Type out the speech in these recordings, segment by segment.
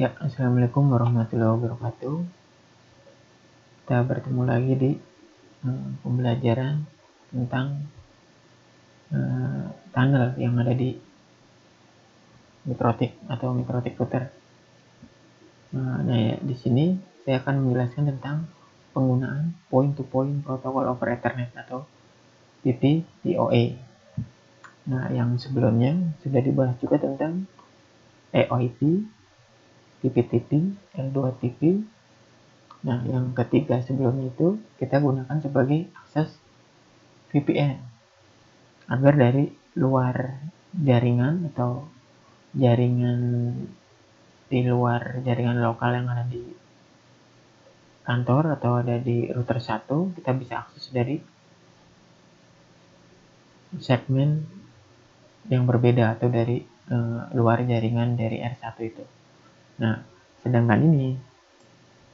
Ya, assalamualaikum warahmatullahi wabarakatuh. Kita bertemu lagi di pembelajaran tentang tunnel yang ada di mikrotik atau mikrotik router. Nah ya, di sini saya akan menjelaskan tentang penggunaan point-to-point protocol over Ethernet atau PPPoE. Nah, yang sebelumnya sudah dibahas juga tentang EOIP, TP-TP, L2TP. Nah, yang ketiga sebelumnya itu kita gunakan sebagai akses VPN agar dari luar jaringan atau jaringan di luar jaringan lokal yang ada di kantor atau ada di router 1, kita bisa akses dari segmen yang berbeda atau dari luar jaringan dari R1 itu. Nah, sedangkan ini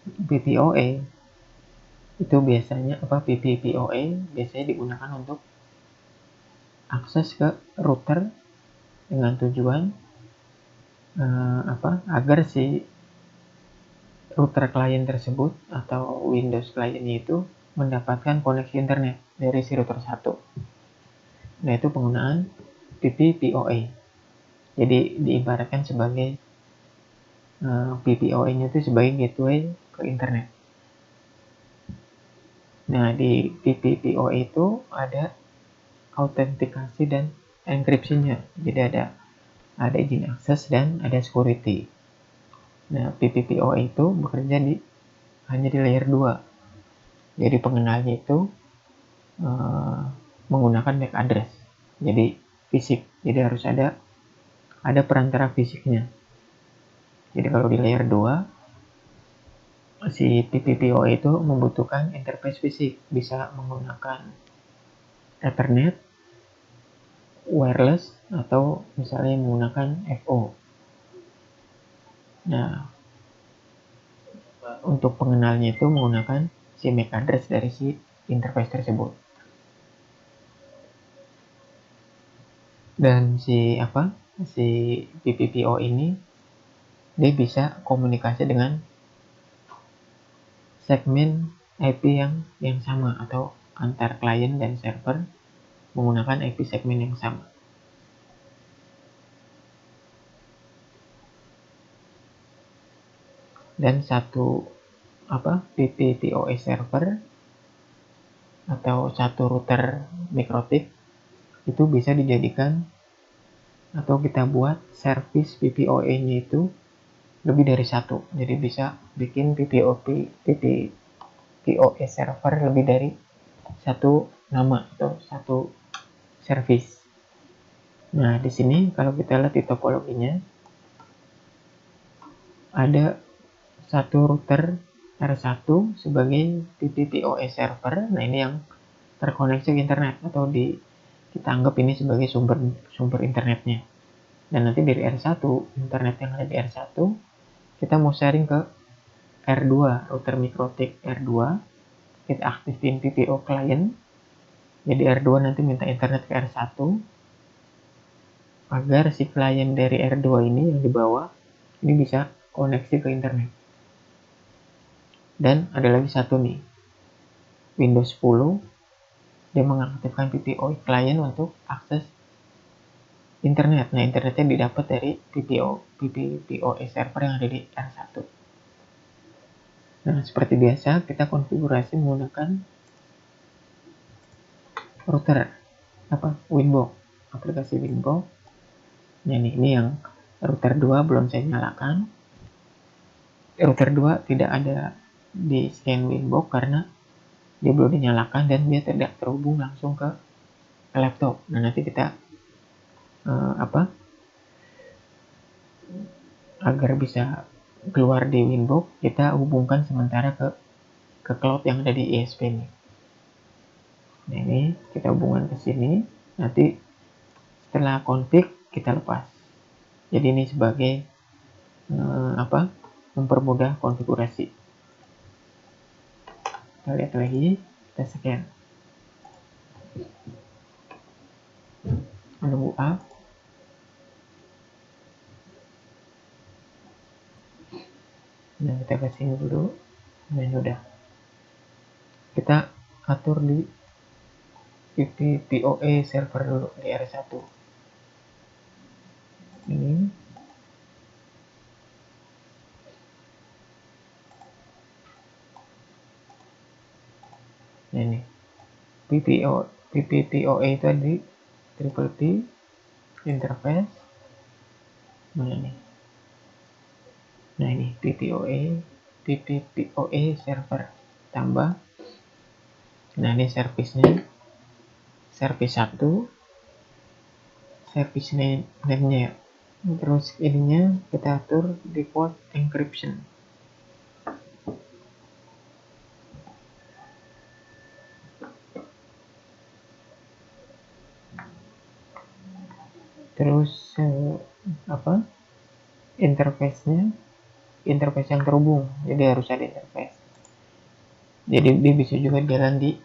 PPoE itu biasanya PPPoE biasanya digunakan untuk akses ke router dengan tujuan agar si router klien tersebut atau Windows kliennya itu mendapatkan koneksi internet dari si router 1. Nah, itu penggunaan PPPoE. Jadi diibaratkan sebagai PPoE-nya itu sebagai gateway ke internet. Nah, di PPPoE itu ada autentikasi dan enkripsinya. Jadi ada izin akses dan ada security. Nah, PPPoE itu bekerja hanya di layer 2. Jadi pengenalnya itu menggunakan MAC address. Jadi fisik. Jadi harus ada perantara fisiknya. Jadi kalau di layer 2 si PPPoE itu membutuhkan interface fisik, bisa menggunakan Ethernet, wireless, atau misalnya menggunakan FO. Nah, untuk pengenalnya itu menggunakan si MAC address dari si interface tersebut. Dan si PPPoE ini dia bisa komunikasi dengan segmen IP yang sama atau antar klien dan server menggunakan IP segmen yang sama. Dan satu PPPoE server atau satu router mikrotik itu bisa dijadikan atau kita buat service PPoE-nya itu lebih dari satu. Jadi bisa bikin PPPoE server lebih dari satu nama atau satu service. Nah, di sini kalau kita lihat di topologinya ada satu router R1 sebagai PPPoE server. Nah, ini yang terkoneksi ke internet atau kita anggap ini sebagai sumber internetnya. Dan nanti dari R1, internet yang ada di R1, kita mau sharing ke R2, router mikrotik R2, kita aktifin PPO client. Jadi R2 nanti minta internet ke R1 agar si klien dari R2 ini yang di bawah ini bisa koneksi ke internet. Dan ada lagi satu nih, Windows 10, dia mengaktifkan PPO client untuk akses internet. Nah, internetnya didapat dari PPPoE server yang ada di R1. Nah, seperti biasa kita konfigurasi menggunakan router Winbox, aplikasi Winbox. Nah, ini yang router 2 belum saya nyalakan. Router 2 tidak ada di scan Winbox karena dia belum dinyalakan dan dia tidak terhubung langsung ke laptop. Nah, nanti kita agar bisa keluar di Winbox, kita hubungkan sementara ke cloud yang ada di ISP ini. Nah, ini kita hubungkan ke sini. Nanti setelah config kita lepas. Jadi ini sebagai mempermudah konfigurasi. Kita lihat lagi, kita scan. Menunggu up. Nah, kita ke sini dulu. Nah, ini udah. Kita atur di POA server dulu di R1. Ini. Nah, ini. POA itu di triple P interface. Mana nih? Nah, ini PPPoA server tambah. Nah, ini service-nya. Service 1. Service name-nya. Terus ininya kita atur default encryption. Terus interface yang terhubung, jadi harus ada interface. Jadi dia bisa juga jalan di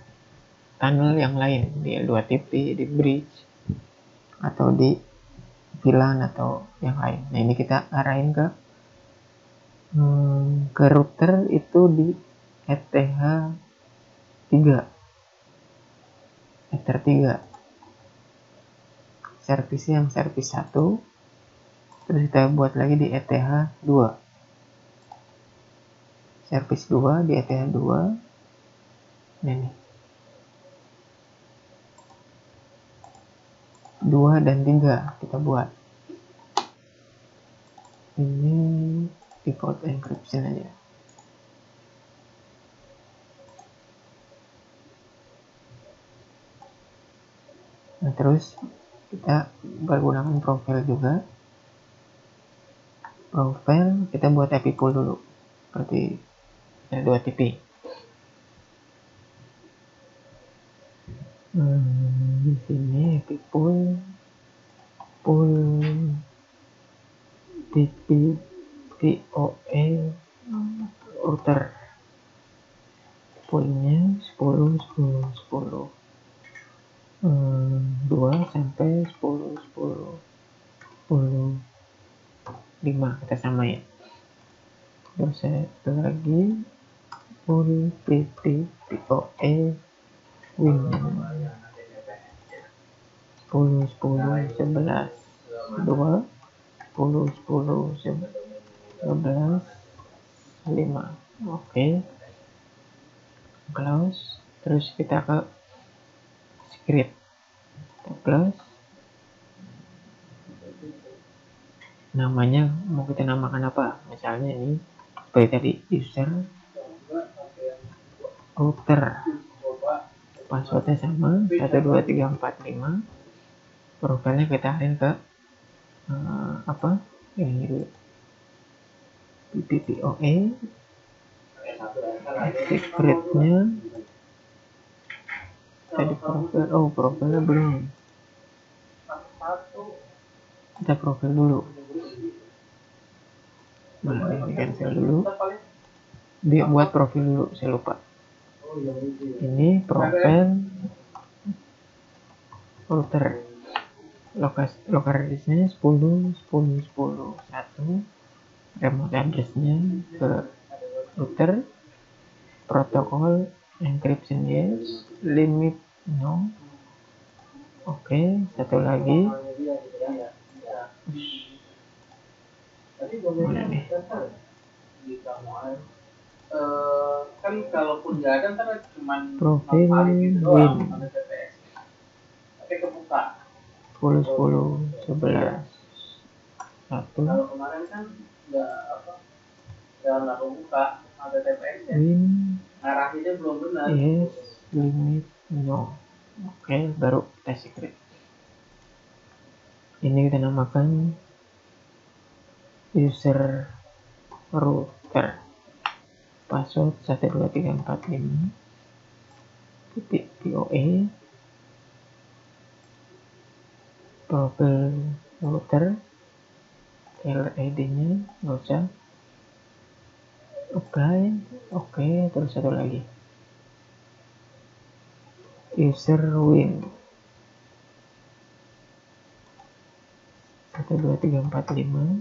tunnel yang lain, di L2TP, di bridge, atau di VLAN atau yang lain. Nah, ini kita arahin ke router itu di ETH3 Ether 3 service yang service 1, terus kita buat lagi di ETH2 service 2 di ETH2. Nah, ini 2 dan 3 kita buat. Ini default encryption aja. Nah, terus kita menggunakan profile juga. Profile kita buat IP pool dulu, seperti L2TP. Di sini IP pool PPPoA router poolnya 10 10 10 2 sampai 10 10 10 5 kita samain. Terus satu lagi pool PPPoA win 10 10 11 2 10 10 11 5. Oke. Close. Terus kita ke script. Kita close. Namanya mau kita namakan apa? Misalnya ini seperti tadi, user router. Passwordnya sama 12345. Profilnya kita arahin ke ini dulu, PPPoA. Secretnya tadi profilnya belum, kita profil dulu. Nah, ini cancel dulu, buat profil dulu, saya lupa. Ini profil router, local address-nya 10 10 10 1, remote address-nya ke router, protokol encryption yes, limit no. Oke, satu lagi. Mana nih? Kan kalaupun nggak ada ntar cuma profil win. Tapi kebuka 10 10 11 1. Kalau kemarin kan nggak kebuka, ada TPS ya. Win. Ngarahinnya belum benar. Yes, limit no. Oke, baru kita secret. Ini kita namakan user router. Password 12345. POA. Profil router. LID-nya nggak usah. Oke, terus satu lagi. User win 12345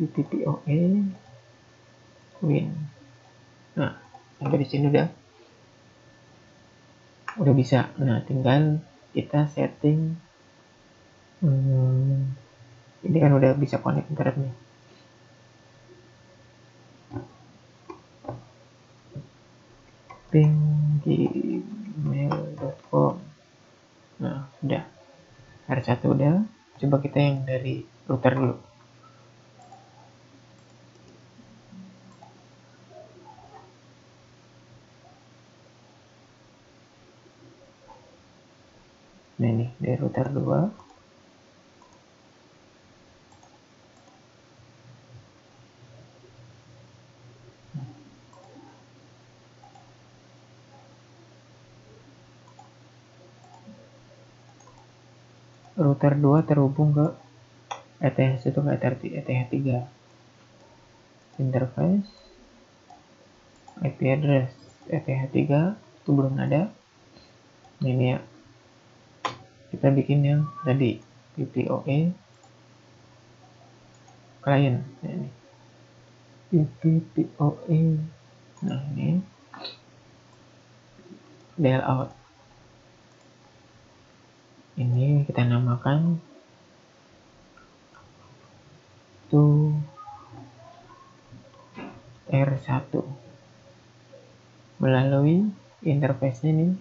PPPoA win. Nah, sampai di sini udah bisa. Nah, tinggal kita setting. Ini kan udah bisa connect internet nih. ping@gmail.com. Nah, udah. R1 udah. Coba kita yang dari router dulu. Nah, ini dari router 2. Router 2 terhubung ke ETH1 ke ETH3. Interface IP address ETH3 itu belum ada. Nah, ini ya, kita bikin yang tadi PPOE client. Nah, ini PPOE. Nah, ini dial out. Ini kita namakan to R1 melalui interface ini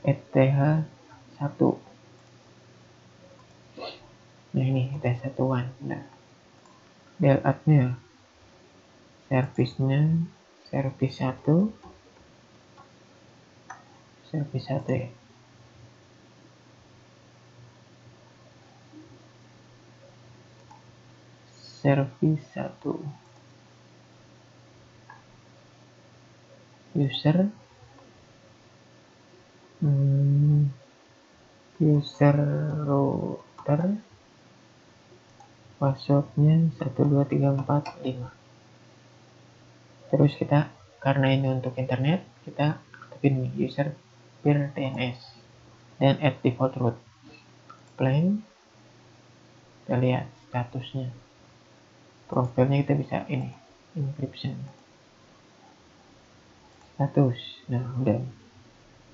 ETH1. Nah, ini ETH1. Nah, dial out-nya service-nya service 1 ya. Service 1 user router passwordnya 12345. Terus kita, karena ini untuk internet, kita aktifin user peer DNS dan add default root. Apply. Kita lihat statusnya. Profilnya kita bisa ini encryption. Status. Nah, udah.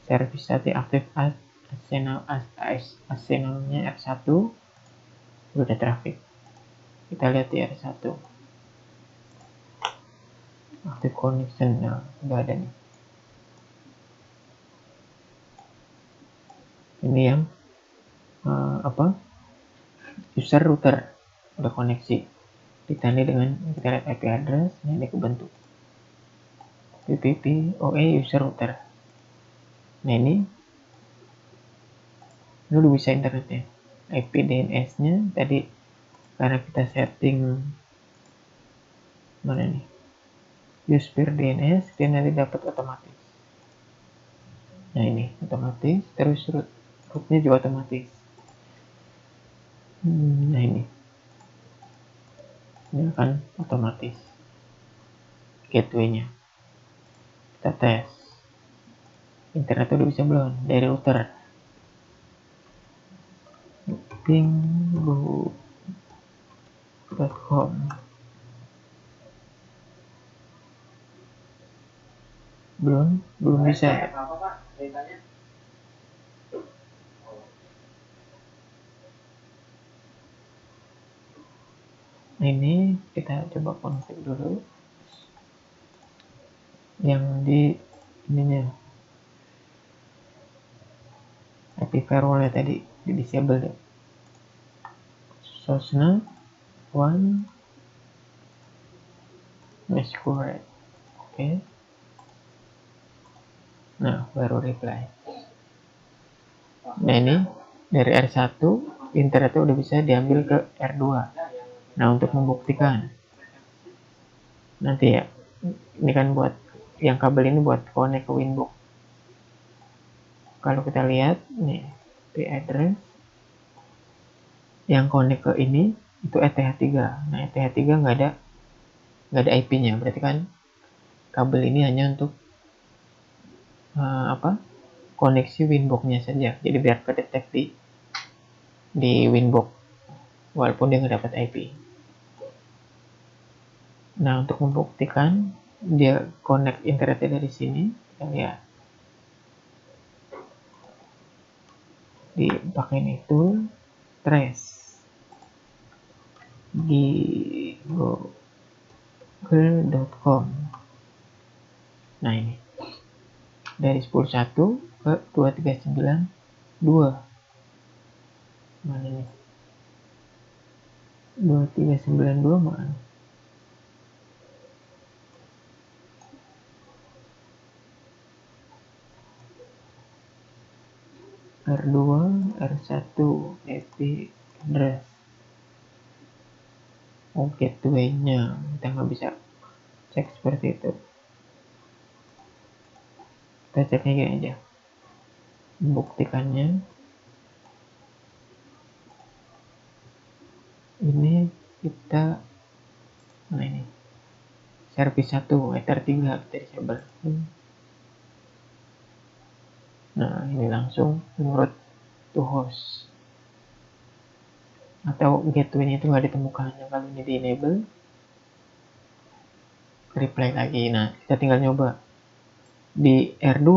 Service tadi aktif arsenalnya R1. Udah ada traffic. Kita lihat di R1. Active connection. Nah, udah ada nih. Ini yang user router udah koneksi, ditandai dengan kita lihat IP address. Nah, ini kebentuk PPOE user router. Nah, ini udah bisa internetnya. IP DNS nya tadi karena kita setting mana nih, use peer DNS, dia nanti dapat otomatis. Nah, ini otomatis, terus rootnya juga otomatis. Nah, ini akan otomatis gateway-nya. Kita tes internet udah bisa belum dari router. ping.com. belum bisa. Ini kita coba config dulu yang di ininya, IP firewall tadi di disable deh. Sosna 1 masquerade. Oke. Nah, baru reply. Nah, ini dari R1 internetnya udah bisa diambil ke R2. Nah, untuk membuktikan nanti ya, ini kan buat yang kabel ini buat connect ke Winbox. Kalau kita lihat nih, IP address yang connect ke ini itu ETH3. Nah, ETH3 nggak ada IP-nya, berarti kan kabel ini hanya untuk koneksi Winbox-nya saja. Jadi biar kedetek di Winbox walaupun dia nggak dapat IP. Nah, untuk membuktikan dia connect internetnya dari sini, kita lihat dipakai ini tool trace di google.com. Nah, ini dari 10.1 ke 2392. Mana nih? 2392 mana? R2, R1, IP address. Oh, gateway-nya. Kita nggak bisa cek seperti itu. Kita ceknya gini aja. Membuktikannya. Ini kita, nah ini. Service 1, Ether 3, kita disable. Nah, ini langsung menurut to host. Atau gateway-nya itu nggak ditemukan. Kalau ini di enable, reply lagi. Nah, kita tinggal nyoba. Di R2,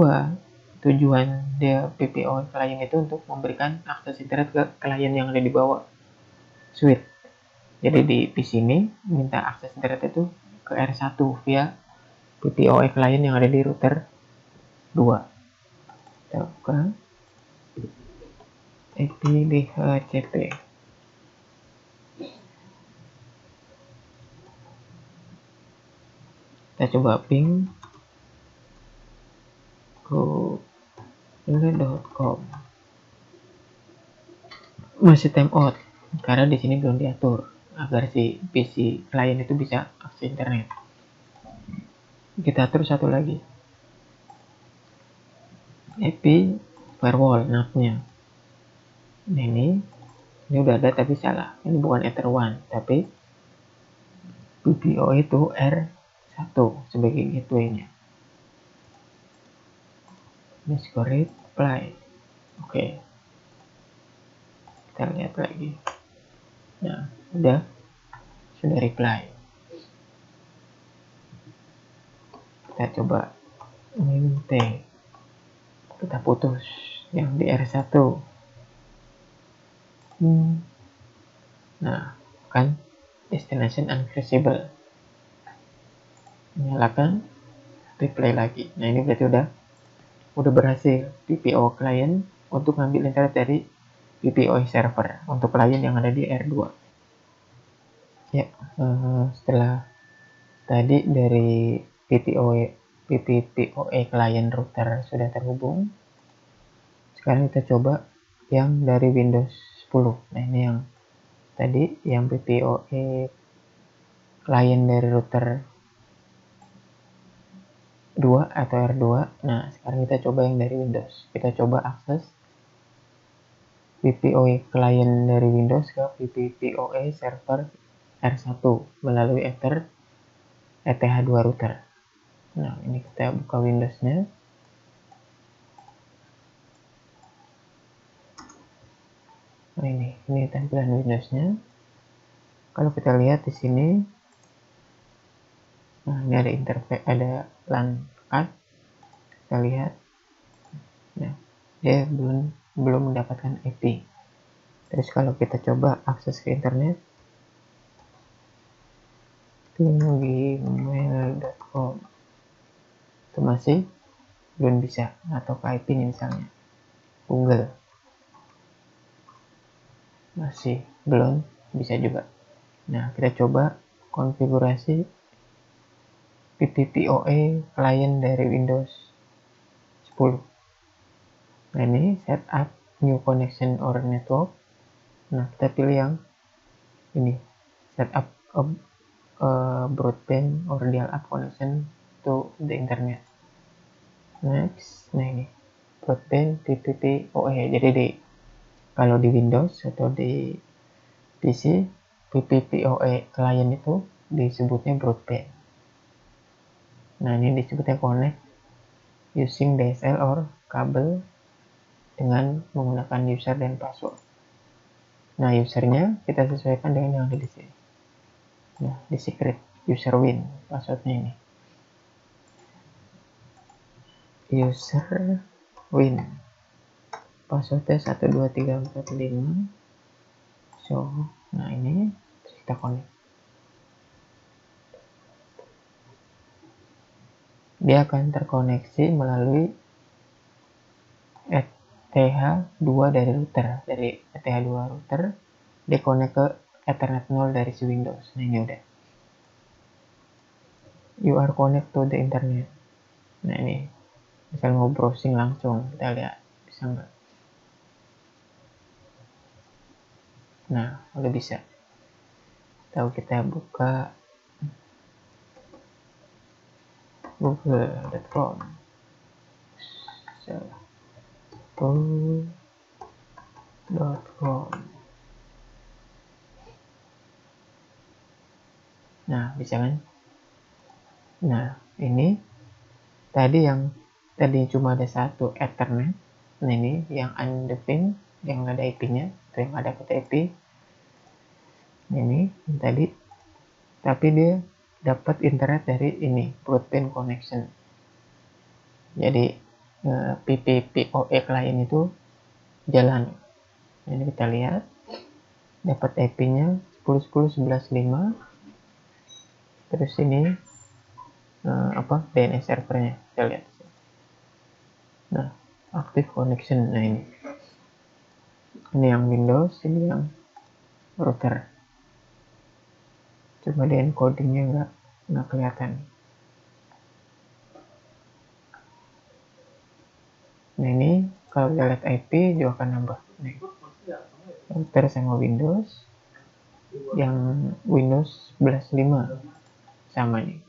tujuan dia PPO klien itu untuk memberikan akses internet ke klien yang ada di bawah switch. Jadi di PC ini minta akses internet itu ke R1 via PPO klien yang ada di router 2. Kita buka IP DHCP. Kita coba ping google.com. Masih timeout karena di sini belum diatur agar si PC klien itu bisa akses internet. Kita atur satu lagi, IP firewall NAT-nya. Nah, ini udah ada tapi salah. Ini bukan Ether 1 tapi PPO itu R1 sebagai gateway-nya. Ini score apply. Oke. Kita lihat lagi. Nah, sudah reply. Kita coba minta. Kita putus yang di R1. Nah, kan destination untraceable. Nyalakan, replay lagi. Nah, ini berarti udah berhasil PPO klien untuk ngambil internet dari PPO server untuk klien yang ada di R2. Ya, setelah tadi dari PPPoE klien router sudah terhubung, sekarang kita coba yang dari Windows 10. Nah, ini yang tadi yang PPoE klien dari router 2 atau R2. Nah, sekarang kita coba yang dari Windows. Kita coba akses PPoE klien dari Windows ke PPPoE server R1 melalui Ether ETH2 router. Nah, ini kita buka Windows-nya. Nah, ini tampilan Windows-nya. Kalau kita lihat di sini, nah ini ada interface, ada LAN card. Kita lihat, nah dia belum mendapatkan IP. Terus kalau kita coba akses ke internet, gmail.com, itu masih belum bisa, atau ke IP nih misalnya Google, masih belum bisa juga. Nah, kita coba konfigurasi PPPoE klien dari Windows 10. Nah, ini setup new connection or network. Nah, kita pilih yang ini, setup broadband or dial-up connection to the internet. Next, nah ini broadband PPPoE. Jadi kalau di Windows atau di PC, PPPoE klien itu disebutnya broadband. Nah, ini disebutnya connect using DSL or kabel dengan menggunakan user dan password. Nah, usernya kita sesuaikan dengan yang ada di sini. Nah, di secret. user win, passwordnya ini. User win, passwordnya 12345. So, nah ini kita connect. Dia akan terkoneksi melalui ETH2 dari router. Dari ETH2 router, dia connect ke Ethernet 0 dari si Windows. Nah ini udah. You are connect to the internet. Nah ini, misal mau browsing langsung, kita lihat bisa nggak? Nah, udah bisa. Tahu kita buka google.com. google.com. Nah, bisa kan? Nah, ini tadi cuma ada satu Ethernet. Nah, ini yang undefined, yang ada IP-nya, atau yang ada kata IP. Ini yang tadi, tapi dia dapat internet dari ini, broadband connection. Jadi PPPoE client itu jalan. Ini kita lihat, dapat IP-nya 10.10.11.5. Terus ini DNS servernya, kita lihat. Nah, active connection. Nah ini yang Windows, ini yang router. Coba di encodingnya nggak kelihatan. Nah ini kalau kita lihat IP juga akan nambah. Nih, router sama Windows, yang Windows 11.5 sama nih,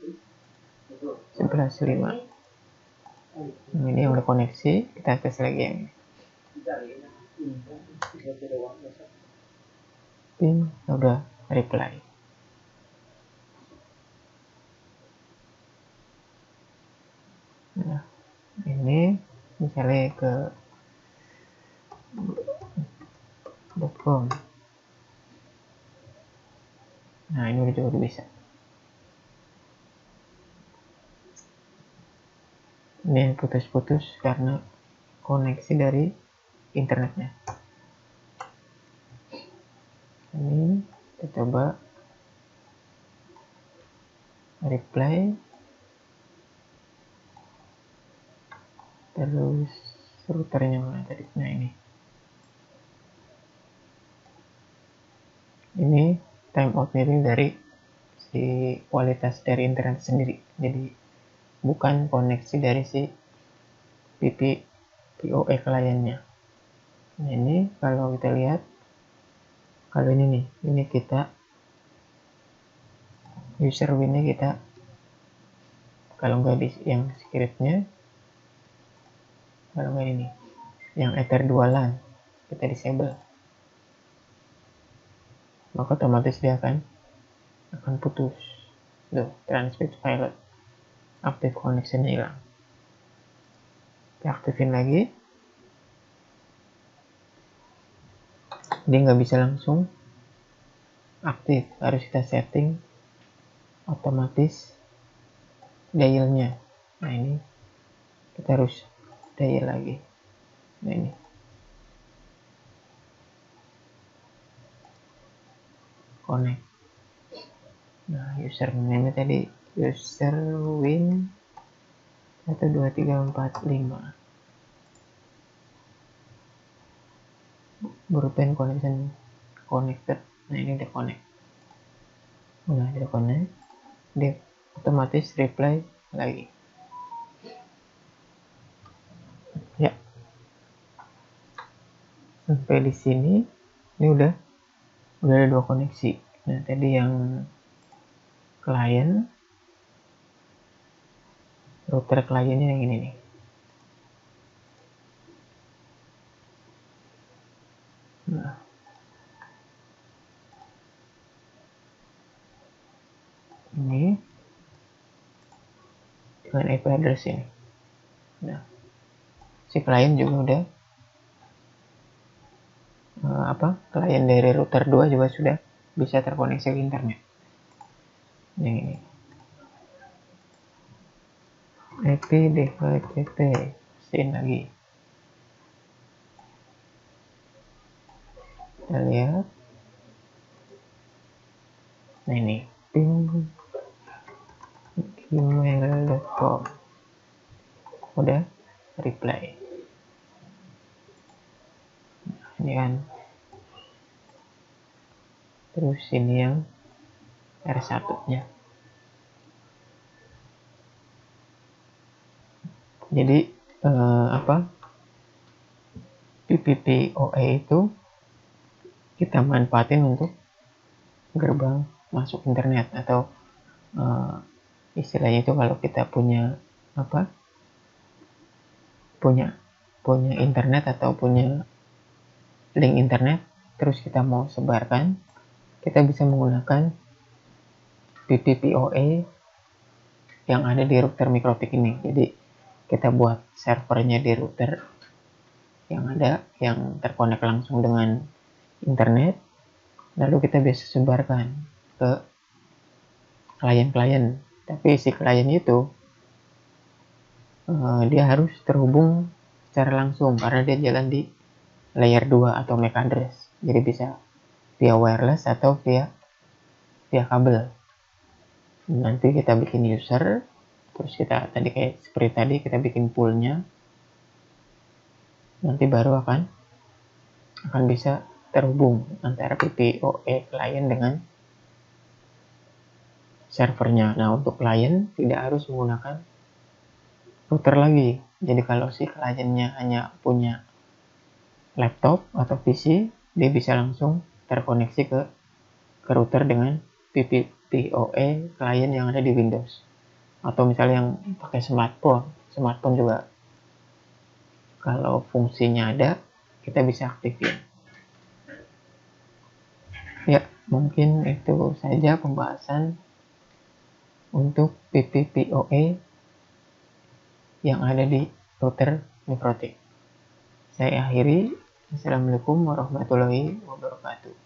11.5. Ini yang udah koneksi, kita tes lagi yang ini. Ping udah reply. Nah, ini misalnya ke .com. Nah, ini juga udah bisa. Ini putus-putus karena koneksi dari internetnya. Ini kita coba reply, terus routernya mana tadi? Nah ini timeout ini dari si kualitas dari internet sendiri, jadi bukan koneksi dari si PPPoE kliennya. Nah ini kalau kita lihat, kalau ini nih, ini kita user winnya kita, kalau nggak di yang scriptnya, kalau nggak ini yang ether 2 LAN kita disable, maka otomatis dia akan putus. Tuh, transmit file active connection-nya hilang. Kita aktifin lagi, dia nggak bisa langsung aktif, harus kita setting otomatis dialnya. Nah ini kita harus dial lagi. Nah ini connect. Nah username tadi user win 12345. Broadband connection connected. Nah ini udah connect. Nah udah connect, dia otomatis reply lagi. Ya, sampai di sini ini udah ada 2 koneksi. Nah tadi yang klien, router kliennya yang ini nih. Nah, ini dengan IP address ini. Nah, si klien juga udah klien dari router 2 juga sudah bisa terkoneksi ke internet. Yang ini. IP DHCP, pastiin lagi. Kita lihat. Nah ini, gmail.com. Udah reply. Ini kan. Terus ini yang R1-nya. Jadi PPPoE itu kita manfaatin untuk gerbang masuk internet, atau istilahnya itu kalau kita punya punya internet atau punya link internet, terus kita mau sebarkan, kita bisa menggunakan PPPoE yang ada di router Mikrotik ini. Jadi kita buat servernya di router yang terkonek langsung dengan internet, lalu kita bisa sebarkan ke klien-klien. Tapi si klien itu dia harus terhubung secara langsung karena dia jalan di layer 2 atau MAC address. Jadi bisa via wireless atau via kabel. Nanti kita bikin user, terus kita seperti tadi kita bikin poolnya, nanti baru akan bisa terhubung antara PPPoE klien dengan servernya. Nah, untuk klien tidak harus menggunakan router lagi. Jadi kalau si kliennya hanya punya laptop atau PC, dia bisa langsung terkoneksi ke router dengan PPPoE klien yang ada di Windows. Atau misalnya yang pakai smartphone juga, kalau fungsinya ada, kita bisa aktifin. Ya, mungkin itu saja pembahasan untuk PPPoE yang ada di router Mikrotik. Saya akhiri. Assalamualaikum warahmatullahi wabarakatuh.